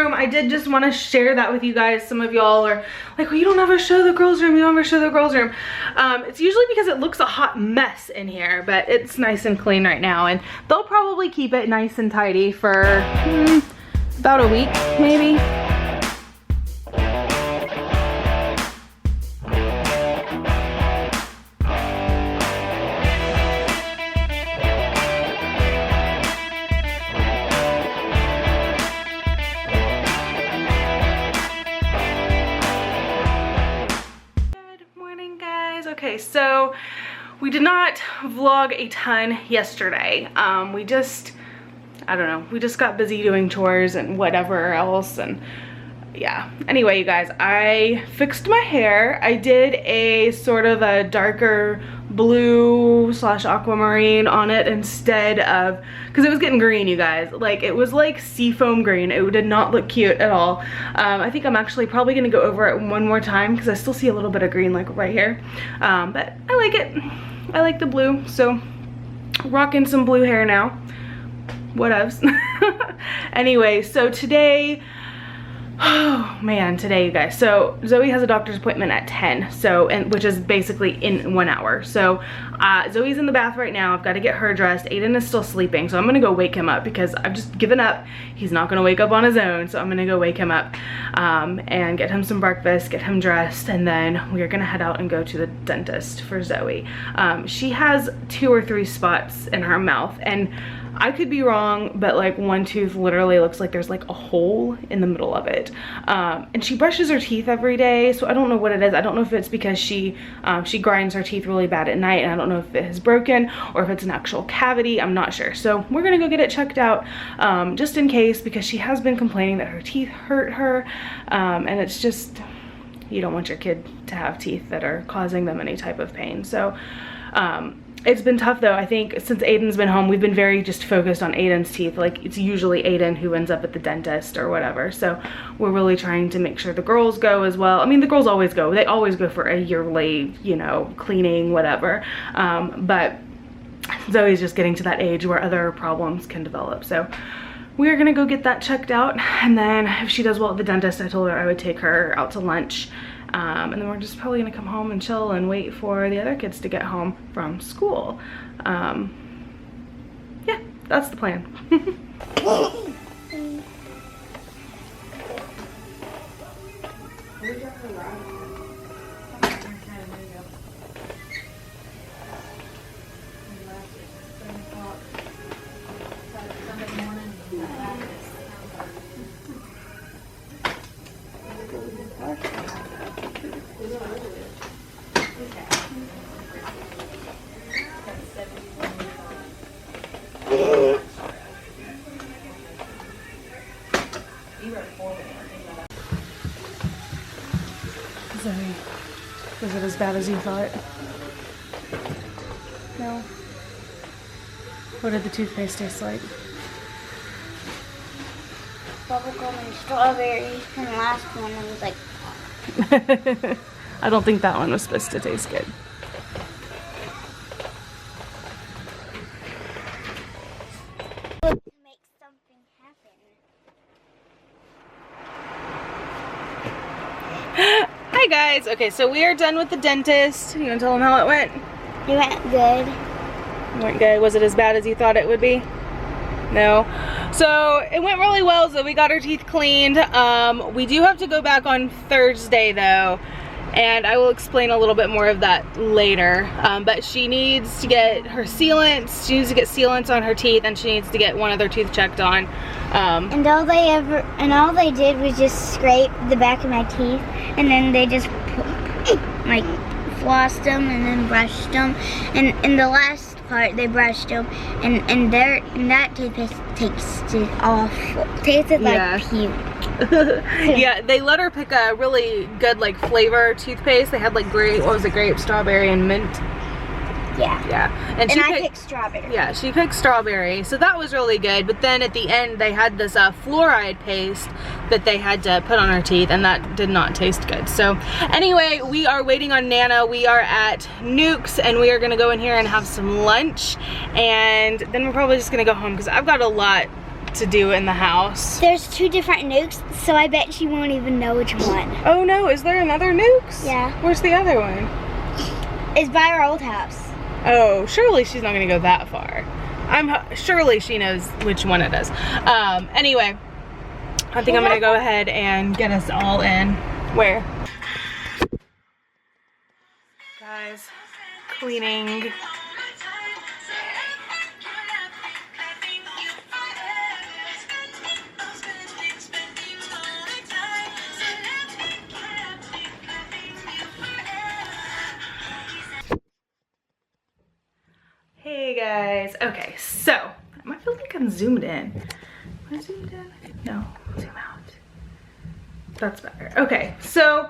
room. I did just want to share that with you guys. Some of y'all are like, well, you don't ever show the girls' room. You don't ever show the girls' room. It's usually because it looks a hot mess in here, but it's nice and clean right now. And they'll probably keep it nice and tidy for about a week, maybe. Okay, so we did not vlog a ton yesterday. I don't know, we just got busy doing chores and whatever else, and yeah. Anyway, you guys, I fixed my hair. I did a sort of a darker blue / aquamarine on it instead of, because it was getting green, you guys. Like, it was like seafoam green. It did not look cute at all. I think I'm actually probably gonna go over it one more time because I still see a little bit of green like right here. But I like it. I like the blue, so rocking some blue hair now. Whatevs. Anyway, so today, oh man, today, you guys. So Zoe has a doctor's appointment at 10, so, which is basically in 1 hour. So Zoe's in the bath right now. I've got to get her dressed. Aiden is still sleeping, so I'm gonna go wake him up because I've just given up. He's not gonna wake up on his own, so I'm gonna go wake him up and get him some breakfast, get him dressed, and then we're gonna head out and go to the dentist for Zoe. She has 2 or 3 spots in her mouth, and I could be wrong, but like one tooth literally looks like there's like a hole in the middle of it. And she brushes her teeth every day, so I don't know what it is. I don't know if it's because she grinds her teeth really bad at night, and I don't know if it has broken or if it's an actual cavity. I'm not sure. So we're gonna go get it checked out just in case, because she has been complaining that her teeth hurt her, and it's just, you don't want your kid to have teeth that are causing them any type of pain. So it's been tough though. I think since Aiden's been home, we've been very just focused on Aiden's teeth. Like, it's usually Aiden who ends up at the dentist or whatever. So we're really trying to make sure the girls go as well. I mean, the girls always go. They always go for a yearly, you know, cleaning, whatever. But Zoe's just getting to that age where other problems can develop. So we're gonna go get that checked out. And then if she does well at the dentist, I told her I would take her out to lunch. And then we're just probably gonna come home and chill and wait for the other kids to get home from school. Yeah, that's the plan. Zoe, was it as bad as you thought? No. What did the toothpaste taste like? Bubblegum and strawberry, and the last one it was like... I don't think that one was supposed to taste good. To make something happen. Hi guys. Okay, so we are done with the dentist. You gonna tell them how it went? It went good. It went good. Was it as bad as you thought it would be? No. So it went really well. So we got her teeth cleaned. We do have to go back on Thursday though, and I will explain a little bit more of that later. But she needs to get her sealants. She needs to get sealants on her teeth, and she needs to get one other tooth checked on. And all they did was just scrape the back of my teeth, and then they just like flossed them and then brushed them. And in the last part, they brushed them, and that toothpaste tasted awful. Tasted like puke. Yeah, they let her pick a really good like flavor toothpaste. They had like grape, what was it, grape, strawberry, and mint. Yeah. Yeah. And I picked strawberry. Yeah, she picked strawberry. So that was really good. But then at the end, they had this fluoride paste that they had to put on her teeth, and that did not taste good. So anyway, we are waiting on Nana. We are at Nuke's, and we are gonna go in here and have some lunch. And then we're probably just gonna go home because I've got a lot to do in the house. There's 2 different nukes, so I bet she won't even know which one. Oh no, is there another nukes? Yeah. Where's the other one? It's by our old house. Oh, surely she's not gonna go that far. Surely she knows which one it is. Anyway, I think I'm gonna go ahead and get us all in. Where? Guys, cleaning. Hey guys, okay, so I feel like I'm zoomed in. Am I zoomed in? No, zoom out. That's better. Okay, so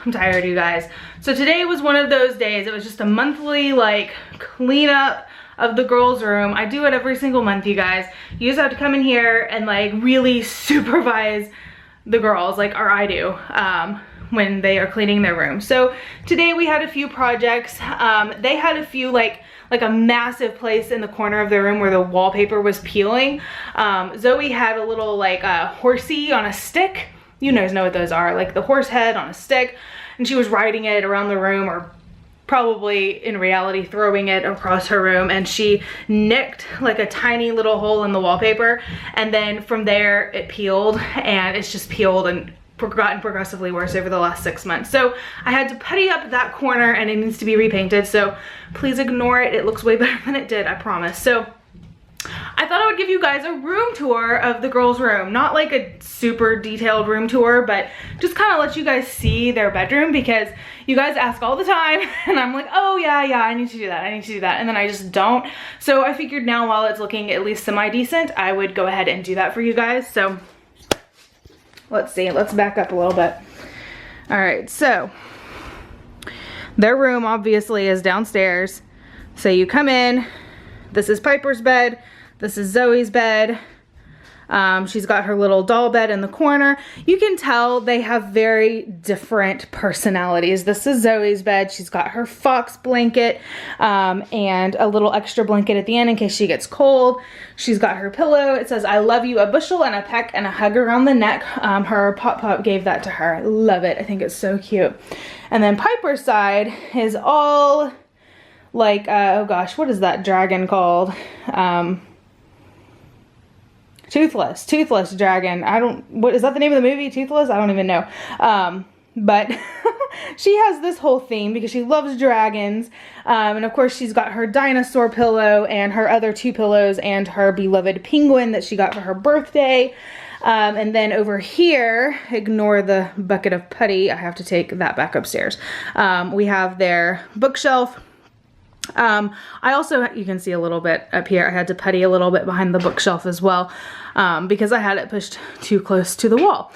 I'm tired, you guys. So today was one of those days. It was just a monthly like cleanup of the girls' room. I do it every single month, you guys. You just have to come in here and like really supervise the girls, like, or I do, when they are cleaning their room. So today we had a few projects. They had a few like a massive place in the corner of their room where the wallpaper was peeling. Zoe had a little like horsey on a stick. You guys know what those are, like the horse head on a stick. And she was riding it around the room, or probably in reality throwing it across her room, and she nicked like a tiny little hole in the wallpaper. And then from there it peeled, and it's just peeled and gotten progressively worse over the last 6 months. So I had to putty up that corner and it needs to be repainted. So please ignore it. It looks way better than it did, I promise. So I thought I would give you guys a room tour of the girls' room. Not like a super detailed room tour, but just kind of let you guys see their bedroom, because you guys ask all the time and I'm like, oh yeah, I need to do that, I need to do that, and then I just don't. So I figured now, while it's looking at least semi-decent, I would go ahead and do that for you guys. So let's see, let's back up a little bit. All right, so their room obviously is downstairs. So you come in, this is Piper's bed, this is Zoe's bed. She's got her little doll bed in the corner. You can tell they have very different personalities. This is Zoe's bed. She's got her fox blanket and a little extra blanket at the end in case she gets cold. She's got her pillow. It says, I love you, a bushel and a peck and a hug around the neck. Her pop gave that to her. I love it. I think it's so cute. And then Piper's side is all like, oh gosh, what is that dragon called? Toothless dragon. What is that, the name of the movie, Toothless? I don't even know. But she has this whole theme because she loves dragons. And of course she's got her dinosaur pillow and her other 2 pillows and her beloved penguin that she got for her birthday. And then over here, ignore the bucket of putty. I have to take that back upstairs. We have their bookshelf. I also, you can see a little bit up here, I had to putty a little bit behind the bookshelf as well, because I had it pushed too close to the wall.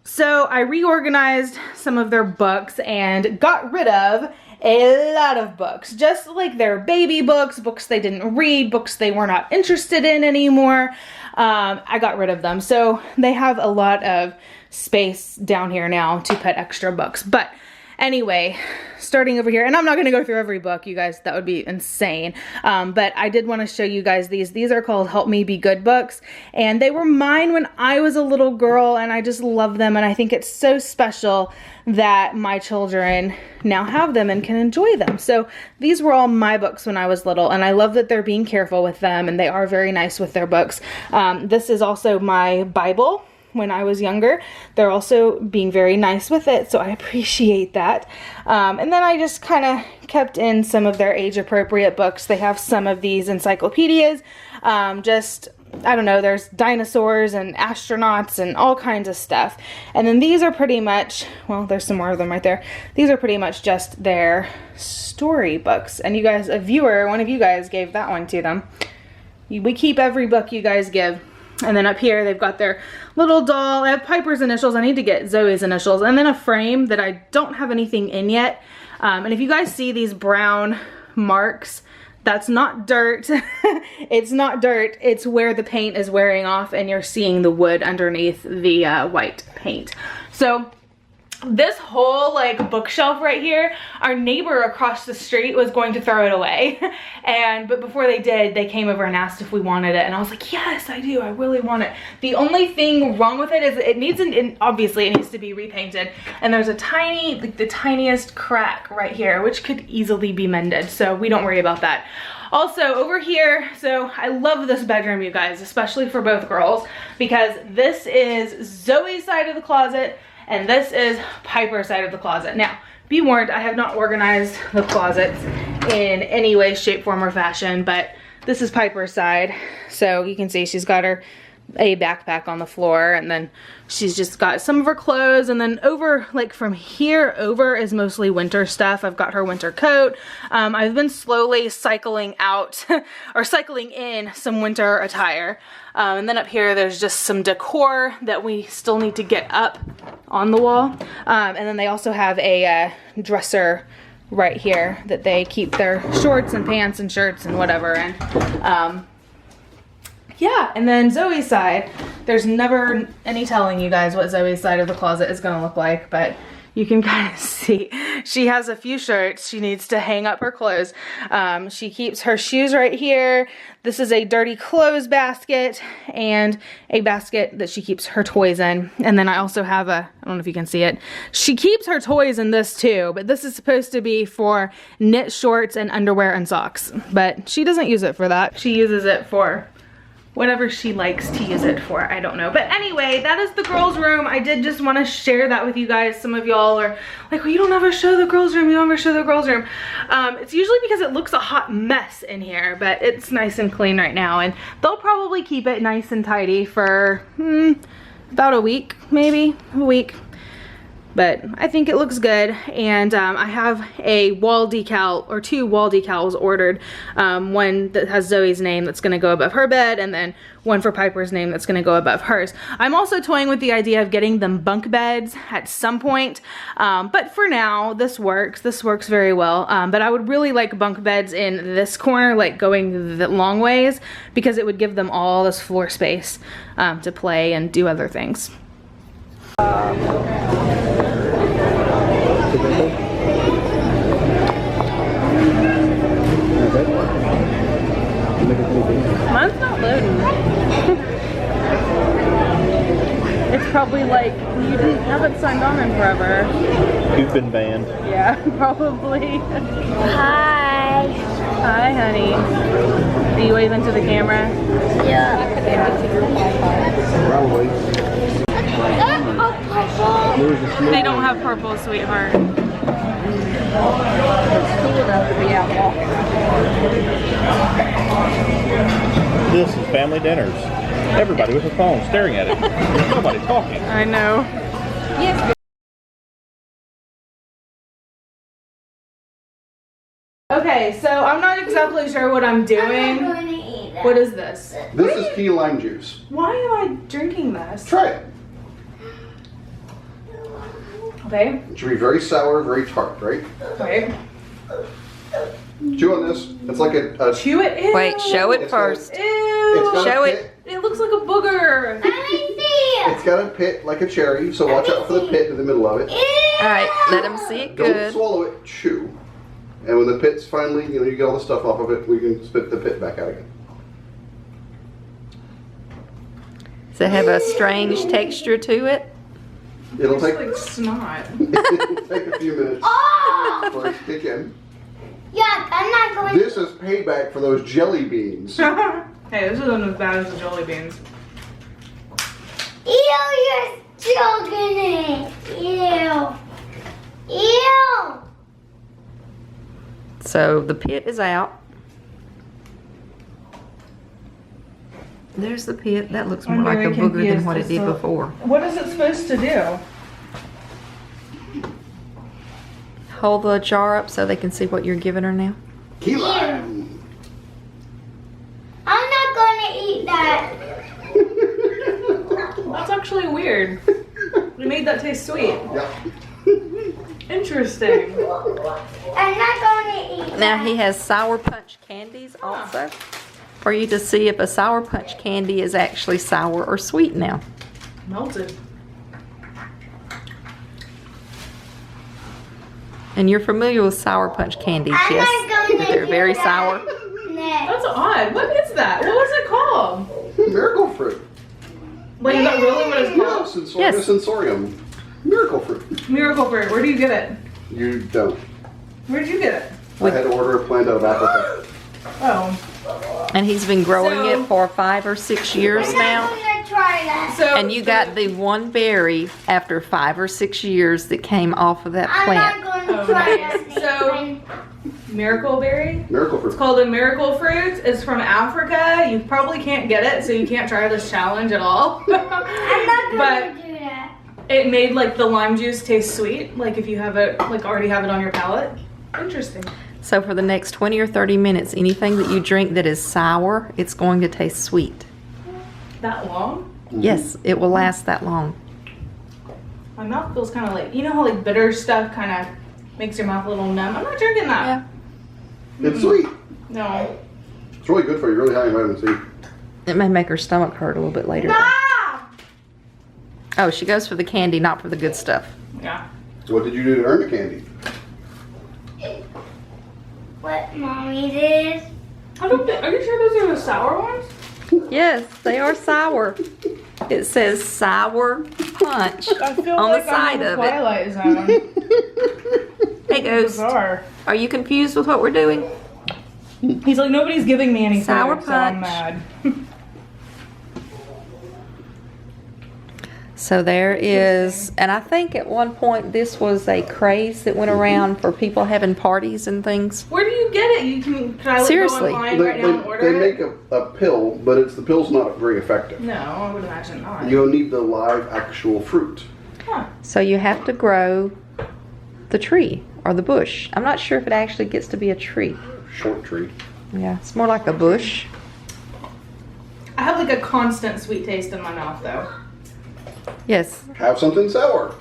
So I reorganized some of their books and got rid of a lot of books, just like their baby books, books they didn't read, books they were not interested in anymore. I got rid of them. So they have a lot of space down here now to put extra books. But anyway, starting over here, and I'm not going to go through every book, you guys, that would be insane. But I did want to show you guys these. These are called Help Me Be Good books, and they were mine when I was a little girl, and I just love them, and I think it's so special that my children now have them and can enjoy them. So these were all my books when I was little, and I love that they're being careful with them, and they are very nice with their books. This is also my Bible. When I was younger, they're also being very nice with it, so I appreciate that. And then I just kind of kept in some of their age-appropriate books. They have some of these encyclopedias, just, I don't know, there's dinosaurs and astronauts and all kinds of stuff. And then these are pretty much, well, there's some more of them right there. These are pretty much just their story books. And you guys, one of you guys gave that one to them. We keep every book you guys give. And then up here, they've got their little doll. I have Piper's initials. I need to get Zoe's initials. And then a frame that I don't have anything in yet. And if you guys see these brown marks, that's not dirt. It's not dirt. It's where the paint is wearing off and you're seeing the wood underneath the white paint. So this whole like bookshelf right here, our neighbor across the street was going to throw it away. But before they did, they came over and asked if we wanted it. And I was like, yes, I do. I really want it. The only thing wrong with it is it needs obviously it needs to be repainted. And there's a tiny, like the tiniest crack right here, which could easily be mended. So we don't worry about that. Also over here, so I love this bedroom, you guys, especially for both girls, because this is Zoe's side of the closet and this is Piper's side of the closet. Now, be warned, I have not organized the closets in any way, shape, form, or fashion, but this is Piper's side. So you can see she's got a backpack on the floor, and then she's just got some of her clothes, and then over, like from here over is mostly winter stuff. I've got her winter coat. I've been slowly cycling out or cycling in some winter attire. And then up here there's just some decor that we still need to get up on the wall. And then they also have a dresser right here that they keep their shorts and pants and shirts and whatever in. Yeah, and then Zoe's side, there's never any telling you guys what Zoe's side of the closet is gonna look like, but you can kind of see. She has a few shirts. She needs to hang up her clothes. She keeps her shoes right here. This is a dirty clothes basket and a basket that she keeps her toys in. And then I also have I don't know if you can see it. She keeps her toys in this too, but this is supposed to be for knit shorts and underwear and socks. But she doesn't use it for that. She uses it for whatever she likes to use it for, I don't know. But anyway, that is the girls' room. I did just want to share that with you guys. Some of y'all are like, well, you don't ever show the girls' room, you don't ever show the girls' room. It's usually because it looks a hot mess in here, but it's nice and clean right now. And they'll probably keep it nice and tidy for about a week, maybe a week. But I think it looks good, and I have a wall decal, or 2 wall decals ordered. One that has Zoe's name that's gonna go above her bed, and then one for Piper's name that's gonna go above hers. I'm also toying with the idea of getting them bunk beds at some point, but for now, this works very well. But I would really like bunk beds in this corner, like going the long ways, because it would give them all this floor space to play and do other things. Mine's not loading. It's probably like you haven't signed on in forever. You've been banned. Yeah, probably. Hi. Hi, honey. Are you waving to the camera? Yeah. Probably. They don't have purple, sweetheart. This is family dinners. Everybody with a phone staring at it. Nobody talking. I know. Yes. Okay, so I'm not exactly sure what I'm doing. What is this? This is key lime juice. Why am I drinking this? Try it. Okay. It should be very sour, very tart, right? Okay. Chew on this. It's like a Chew it. Ew. Wait, show it It's first. it's Ew. got Show a it. pit. It looks like a booger. It's got a pit like a cherry, so watch out for the pit in the middle of it. All right, let them see it Don't good. swallow it, chew. And when the pit's finally, you get all the stuff off of it, we can spit the pit back out again. Does it have a strange texture to it? It'll It's take, like snot. it'll take a few minutes Oh! for it to kick in. Yuck, I'm not going This is payback for those jelly beans. Hey, this isn't as bad as the jelly beans. Ew, you're choking it. Ew. Ew. So the pit is out. There's the pit. That looks more I'm like a very booger than confused what it as did to- before. What is it supposed to do? Hold the jar up so they can see what you're giving her now. Key lime. I'm not going to eat that. That's actually weird. We made that taste sweet. Yep. Interesting. I'm not going to eat Now that. he has Sour Punch candies also for you to see if a Sour Punch candy is actually sour or sweet now. Melted. And you're familiar with Sour Punch candies, I'm yes? not going That to they're do very that. sour. Next. That's odd. What is that? What was it called? Miracle fruit. Like, is that really what it's Yeah, called? sensorium. Yes. Sensorium. Miracle fruit. Miracle fruit. Where do you get it? You don't. Where did you get it? I had to order a plant out of Africa. Oh. And he's been growing So- it for 5 or 6 years I'm now. not going to try that. So And you got the one berry after 5 or 6 years that came off of that I'm plant. not going to Oh, try nice. that. So- Miracle berry. Miracle It's fruit. called a miracle fruit. It's from Africa. You probably can't get it, so you can't try this challenge at all. I'm not going But to do that. it made like the lime juice taste sweet, like if you have it, like already have it on your palate. Interesting. So for the next 20 or 30 minutes, anything that you drink that is sour, it's going to taste sweet. That long? Yes, it will last that long. My mouth feels kind of like, you know how like bitter stuff kind of makes your mouth a little numb? I'm not drinking that. Yeah. It's sweet. No. It's really good for you. Really high in vitamin C. It may make her stomach hurt a little bit later. Stop! Oh, she goes for the candy, not for the good stuff. Yeah. What did you do to earn the candy? What Mommy did. I don't think, are you sure those are the sour ones? Yes, they are sour. It says Sour Punch I feel on like the side I'm in of the it. Twilight Zone. Hey, Ghost, Bizarre. are you confused with what we're doing? He's like, nobody's giving me any Sour food, so I'm Punch. mad. So there is, and I think at one point this was a craze that went around for people having parties and things. Where do you get it? You can I Seriously. go online right now and order they make it? a pill, but the pill's not very effective. No, I would imagine not. You'll need the live actual fruit. Huh. So you have to grow the tree or the bush. I'm not sure if it actually gets to be a tree. Short tree. Yeah, it's more like a bush. I have like a constant sweet taste in my mouth though. Yes. Have something sour.